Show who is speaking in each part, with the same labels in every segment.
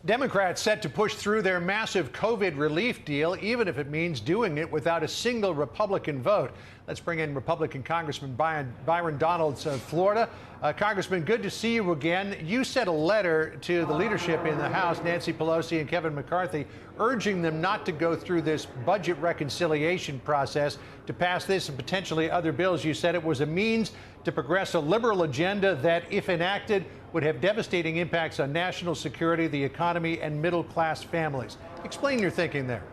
Speaker 1: Democrats set to push through their massive COVID relief deal, even if it means doing it without a single Republican vote. Let's bring in Republican Congressman Byron Donalds of Florida. Congressman, good to see you again. You sent a letter to the leadership in the House, Nancy Pelosi and Kevin McCarthy, urging them not to go through this budget reconciliation process to pass this and potentially other bills. You said it was a means to progress a liberal agenda that, if enacted, would have devastating impacts on national security, the economy, and middle-class families. Explain your thinking there.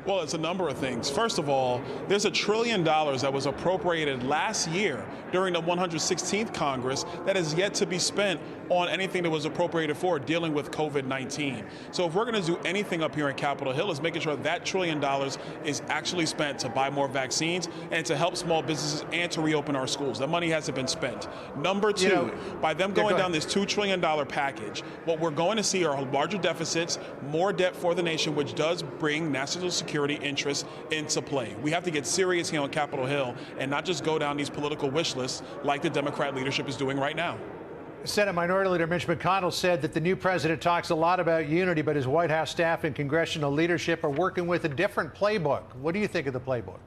Speaker 2: Well, it's a number of things. First of all, there's $1 trillion that was appropriated last year during the 116th Congress that is yet to be spent on anything that was appropriated for dealing with COVID-19. So if we're going to do anything up here in Capitol Hill, is making sure that $1 trillion is actually spent to buy more vaccines and to help small businesses and to reopen our schools. That money hasn't been spent. Number two, by them going down this $2 trillion package, what we're going to see are larger deficits, more debt for the nation, which does bring national security interests into play. We have to get serious here on Capitol Hill and not just go down these political wish lists like the Democrat leadership is doing right now.
Speaker 1: Senate Minority Leader Mitch McConnell said that the new president talks a lot about unity, but his White House staff and congressional leadership are working with a different playbook. What do you think of the playbook?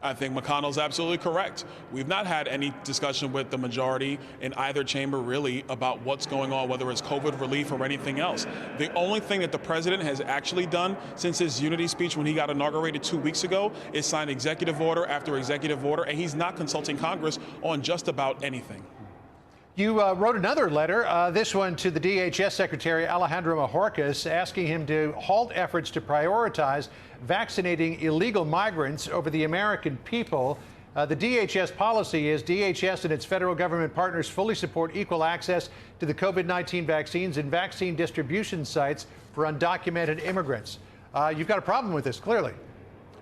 Speaker 2: I think McConnell's absolutely correct. We've not had any discussion with the majority in either chamber, really, about what's going on, whether it's COVID relief or anything else. The only thing that the president has actually done since his unity speech when he got inaugurated 2 weeks ago is sign executive order after executive order, and he's not consulting Congress on just about anything.
Speaker 1: You wrote another letter, this one to the DHS Secretary Alejandro Mayorkas, asking him to halt efforts to prioritize vaccinating illegal migrants over the American people. The DHS policy is DHS and its federal government partners fully support equal access to the COVID-19 vaccines and vaccine distribution sites for undocumented immigrants. You've got a problem with this, clearly.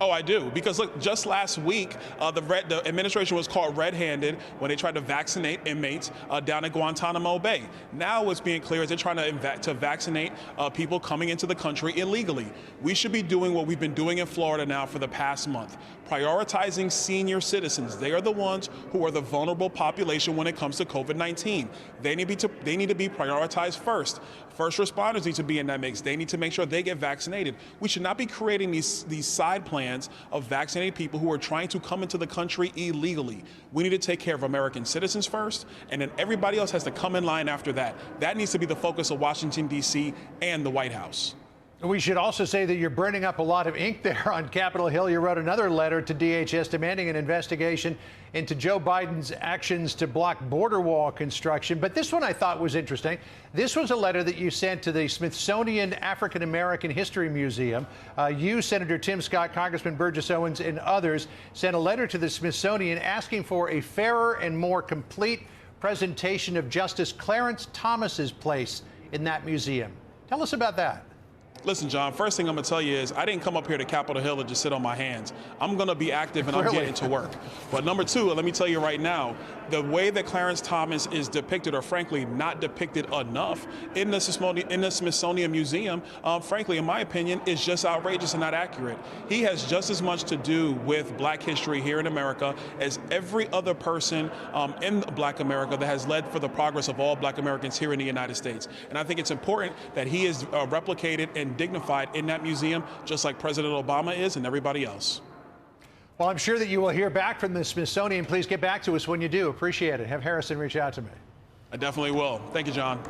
Speaker 2: Oh, I do. Because look, just last week, the administration was caught red-handed when they tried to vaccinate inmates down at Guantanamo Bay. Now what's being clear is they're trying to vaccinate people coming into the country illegally. We should be doing what we've been doing in Florida now for the past month, prioritizing senior citizens. They are the ones who are the vulnerable population when it comes to COVID-19. They need to be prioritized first. First responders need to be in that mix. They need to make sure they get vaccinated. We should not be creating these side plans of vaccinated people who are trying to come into the country illegally. We need to take care of American citizens first, and then everybody else has to come in line after that. That needs to be the focus of Washington, D.C. and the White House.
Speaker 1: We should also say that you're burning up a lot of ink there on Capitol Hill. You wrote another letter to DHS demanding an investigation into Joe Biden's actions to block border wall construction. But this one I thought was interesting. This was a letter that you sent to the Smithsonian African American History Museum. You, Senator Tim Scott, Congressman Burgess Owens, and others sent a letter to the Smithsonian asking for a fairer and more complete presentation of Justice Clarence Thomas's place in that museum. Tell us about that.
Speaker 2: Listen, John, first thing I'm going to tell you is I didn't come up here to Capitol Hill to just sit on my hands. I'm going to be active and I'm getting to work. But number two, let me tell you right now, the way that Clarence Thomas is depicted, or frankly not depicted enough in the Smithsonian Museum, frankly, in my opinion, is just outrageous and not accurate. He has just as much to do with black history here in America as every other person in black America that has led for the progress of all black Americans here in the United States. And I think it's important that he is replicated and dignified in that museum, just like President Obama is and everybody else.
Speaker 1: Well, I'm sure that you will hear back from the Smithsonian. Please get back to us when you do. Appreciate it. Have Harrison reach out to me.
Speaker 2: I definitely will. Thank you, John.